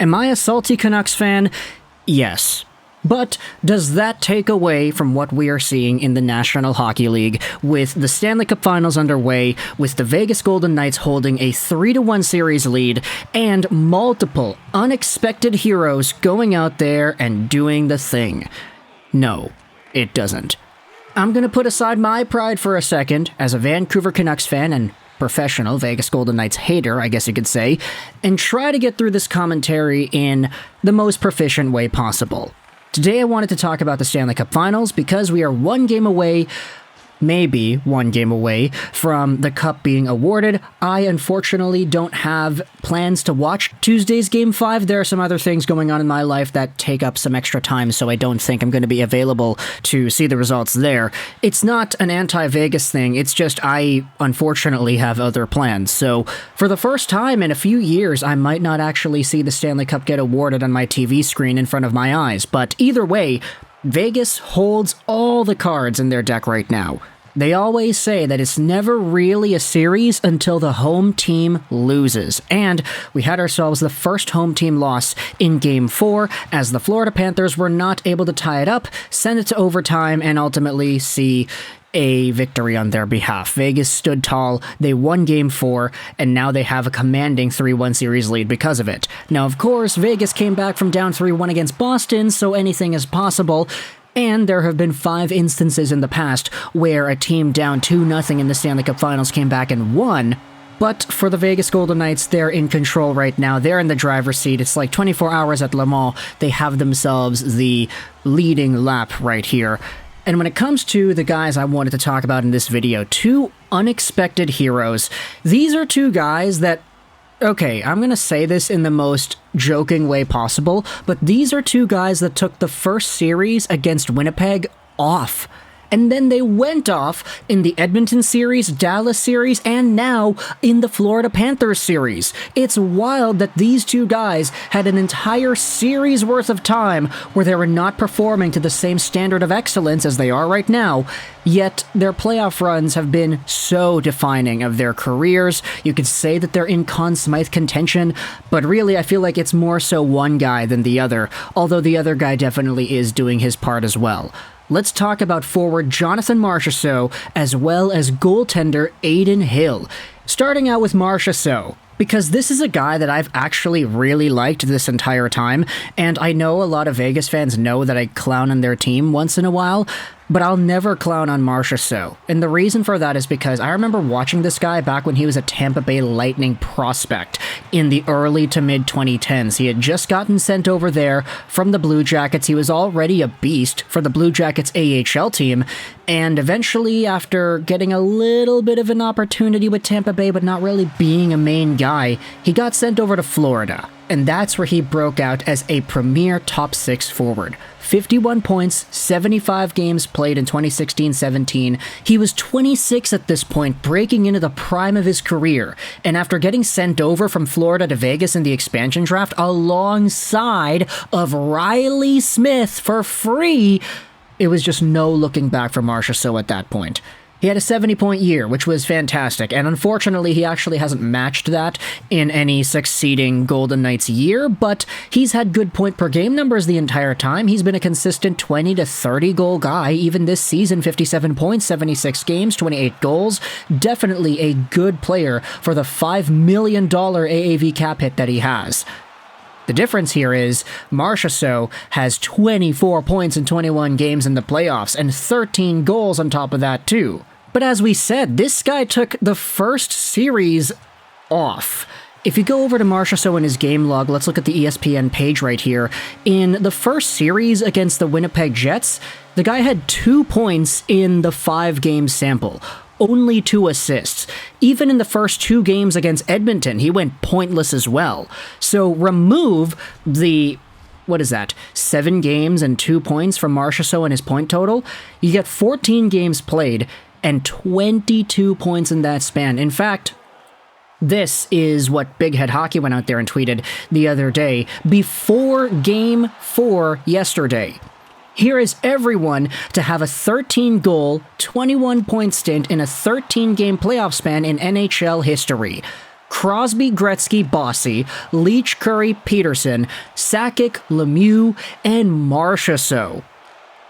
Am I a salty Canucks fan? Yes. But does that take away from what we are seeing in the National Hockey League, with the Stanley Cup Finals underway, with the Vegas Golden Knights holding a 3-1 series lead, and multiple unexpected heroes going out there and doing the thing? No, it doesn't. I'm gonna put aside my pride for a second, as a Vancouver Canucks fan and professional Vegas Golden Knights hater, I guess you could say, and try to get through this commentary in the most proficient way possible. Today I wanted to talk about the Stanley Cup Finals because we are one game away, maybe one game away, from the Cup being awarded. I unfortunately don't have plans to watch Tuesday's Game 5. There are some other things going on in my life that take up some extra time, so I don't think I'm going to be available to see the results there. It's not an anti-Vegas thing, it's just I unfortunately have other plans. So for the first time in a few years, I might not actually see the Stanley Cup get awarded on my TV screen in front of my eyes. But either way, Vegas holds all the cards in their deck right now. They always say that it's never really a series until the home team loses, and we had ourselves the first home team loss in Game 4, as the Florida Panthers were not able to tie it up, send it to overtime, and ultimately see a victory on their behalf. Vegas stood tall, they won Game 4, and now they have a commanding 3-1 series lead because of it. Now, of course, Vegas came back from down 3-1 against Boston, so anything is possible. And there have been 5 instances in the past where a team down 2-0 in the Stanley Cup Finals came back and won. But for the Vegas Golden Knights, they're in control right now. They're in the driver's seat. It's like 24 hours at Le Mans. They have themselves the leading lap right here. And when it comes to the guys I wanted to talk about in this video, 2 unexpected heroes. These are 2 guys that, okay, I'm gonna say this in the most joking way possible, but these are 2 guys that took the first series against Winnipeg off. And then they went off in the Edmonton series, Dallas series, and now in the Florida Panthers series. It's wild that these 2 guys had an entire series worth of time where they were not performing to the same standard of excellence as they are right now, yet their playoff runs have been so defining of their careers. You could say that they're in Conn Smythe contention, but really I feel like it's more so one guy than the other, although the other guy definitely is doing his part as well. Let's talk about forward Jonathan Marchessault as well as goaltender Adin Hill. Starting out with Marchessault, because this is a guy that I've actually really liked this entire time, and I know a lot of Vegas fans know that I clown on their team once in a while, but I'll never clown on Marchessault. And the reason for that is because I remember watching this guy back when he was a Tampa Bay Lightning prospect in the early to mid 2010s. He had just gotten sent over there from the Blue Jackets. He was already a beast for the Blue Jackets AHL team, and eventually, after getting a little bit of an opportunity with Tampa Bay but not really being a main guy, he got sent over to Florida. And that's where he broke out as a premier top 6 forward. 51 points, 75 games played in 2016-17. He was 26 at this point, breaking into the prime of his career. And after getting sent over from Florida to Vegas in the expansion draft alongside of Riley Smith for free, it was just no looking back for Marchessault at that point. He had a 70-point year, which was fantastic, and unfortunately he actually hasn't matched that in any succeeding Golden Knights year, but he's had good point-per-game numbers the entire time. He's been a consistent 20 to 30 goal guy, even this season, 57 points, 76 games, 28 goals. Definitely a good player for the $5 million AAV cap hit that he has. The difference here is Marchessault has 24 points in 21 games in the playoffs and 13 goals on top of that too. But as we said, this guy took the first series off. If you go over to Marchessault in his game log, let's look at the ESPN page right here. In the first series against the Winnipeg Jets, the guy had 2 points in the 5-game sample. Only 2 assists. Even in the first 2 games against Edmonton, he went pointless as well. So remove the, 7 games and 2 points from Marchessault and his point total, you get 14 games played and 22 points in that span. In fact, this is what Big Head Hockey went out there and tweeted the other day, before Game 4 yesterday. Here is everyone to have a 13-goal, 21-point stint in a 13-game playoff span in NHL history. Crosby, Gretzky, Bossy, Leach, Curry, Peterson, Sakic, Lemieux, and Marchessault.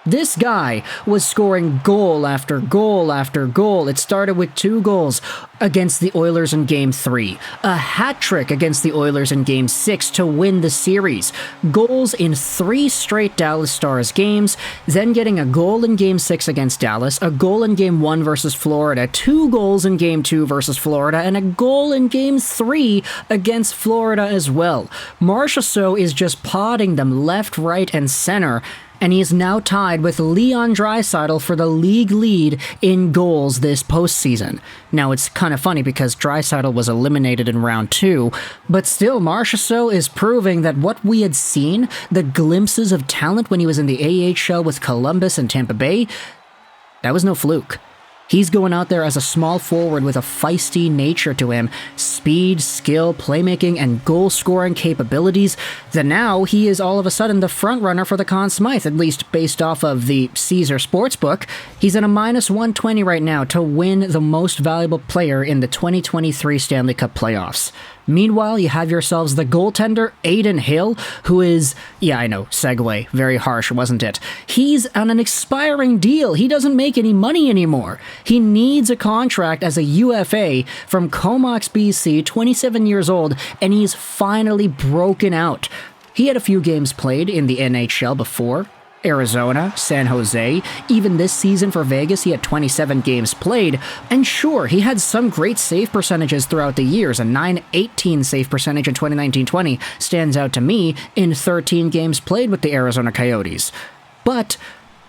This guy was scoring goal after goal after goal. It started with 2 goals against the Oilers in Game 3, a hat trick against the Oilers in Game 6 to win the series, goals in 3 straight Dallas Stars games, then getting a goal in Game 6 against Dallas, a goal in Game 1 versus Florida, 2 goals in Game 2 versus Florida, and a goal in Game 3 against Florida as well. Marchessault is just potting them left, right, and center, and he is now tied with Leon Draisaitl for the league lead in goals this postseason. Now, it's kind of funny because Draisaitl was eliminated in round 2, but still, Marchessault is proving that what we had seen, the glimpses of talent when he was in the AHL with Columbus and Tampa Bay, that was no fluke. He's going out there as a small forward with a feisty nature to him, speed, skill, playmaking, and goal-scoring capabilities, that now he is all of a sudden the frontrunner for the Conn Smythe, at least based off of the Caesar Sportsbook. He's at a -120 right now to win the most valuable player in the 2023 Stanley Cup Playoffs. Meanwhile, you have yourselves the goaltender, Adin Hill, who is, yeah, I know, segue, very harsh, wasn't it? He's on an expiring deal. He doesn't make any money anymore. He needs a contract as a UFA from Comox, BC, 27 years old, and he's finally broken out. He had a few games played in the NHL before. Arizona, San Jose, even this season for Vegas, he had 27 games played, and sure, he had some great save percentages throughout the years. A .918 save percentage in 2019-20 stands out to me in 13 games played with the Arizona Coyotes. But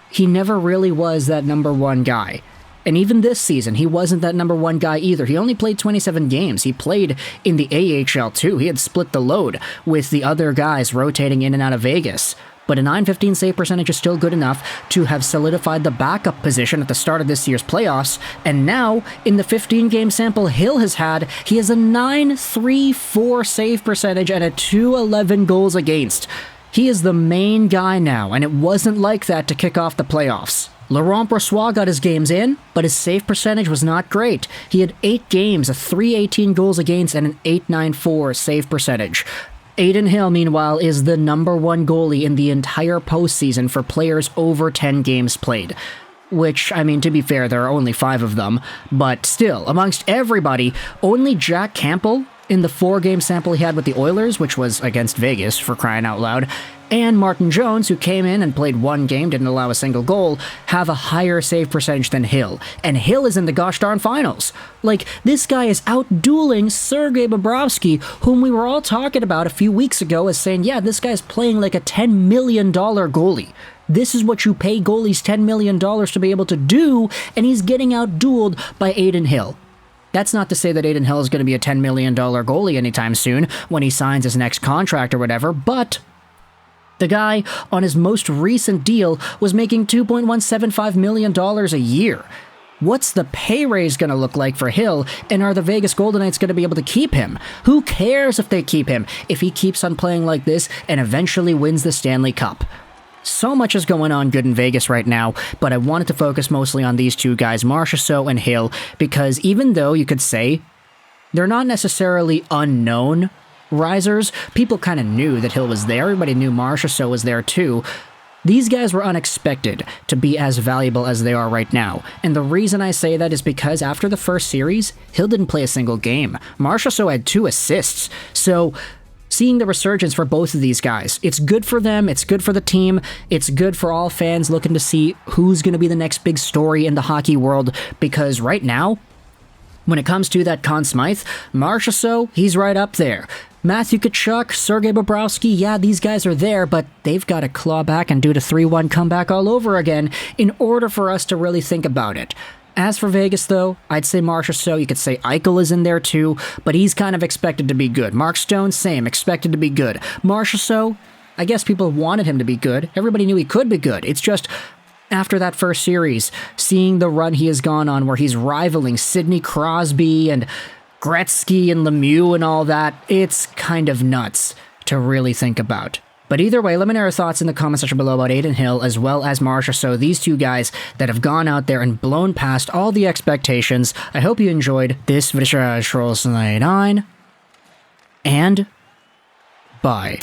he never really was that number 1 guy. And even this season, he wasn't that number 1 guy either. He only played 27 games. He played in the AHL too. He had split the load with the other guys rotating in and out of Vegas. But a .915 save percentage is still good enough to have solidified the backup position at the start of this year's playoffs, and now, in the 15-game sample Hill has had, he has a .934 save percentage and a .211 goals against. He is the main guy now, and it wasn't like that to kick off the playoffs. Laurent Brossoit got his games in, but his save percentage was not great. He had 8 games, a .318 goals against, and an .894 save percentage. Adin Hill, meanwhile, is the number 1 goalie in the entire postseason for players over 10 games played. Which, I mean, to be fair, there are only 5 of them, but still, amongst everybody, only Jack Campbell, in the 4-game sample he had with the Oilers, which was against Vegas, for crying out loud, and Martin Jones, who came in and played 1 game, didn't allow a single goal, have a higher save percentage than Hill. And Hill is in the gosh darn finals. Like, this guy is out-dueling Sergei Bobrovsky, whom we were all talking about a few weeks ago as saying, yeah, this guy's playing like a $10 million goalie. This is what you pay goalies $10 million to be able to do, and he's getting out-dueled by Adin Hill. That's not to say that Adin Hill is going to be a $10 million goalie anytime soon when he signs his next contract or whatever, but the guy on his most recent deal was making $2.175 million a year. What's the pay raise going to look like for Hill, and are the Vegas Golden Knights going to be able to keep him? Who cares if they keep him, if he keeps on playing like this and eventually wins the Stanley Cup? So much is going on good in Vegas right now, but I wanted to focus mostly on these 2 guys, Marchessault and Hill, because even though you could say they're not necessarily unknown risers, people kind of knew that Hill was there, everybody knew Marchessault was there too. These guys were unexpected to be as valuable as they are right now, and the reason I say that is because after the first series, Hill didn't play a single game. Marchessault had 2 assists, so seeing the resurgence for both of these guys, it's good for them, it's good for the team, it's good for all fans looking to see who's going to be the next big story in the hockey world, because right now, when it comes to that Conn Smythe, Marchessault, he's right up there. Mateychuk, Sergei Bobrovsky, yeah, these guys are there, but they've got to claw back and do the 3-1 comeback all over again in order for us to really think about it. As for Vegas, though, I'd say Marchessault, you could say Eichel is in there too, but he's kind of expected to be good. Mark Stone, same, expected to be good. Marchessault, I guess people wanted him to be good. Everybody knew he could be good. It's just, after that first series, seeing the run he has gone on where he's rivaling Sidney Crosby and Gretzky and Lemieux and all that, it's kind of nuts to really think about. But either way, let me know your thoughts in the comment section below about Adin Hill as well as Marchessault, these 2 guys that have gone out there and blown past all the expectations. I hope you enjoyed this video. Juraj, and bye.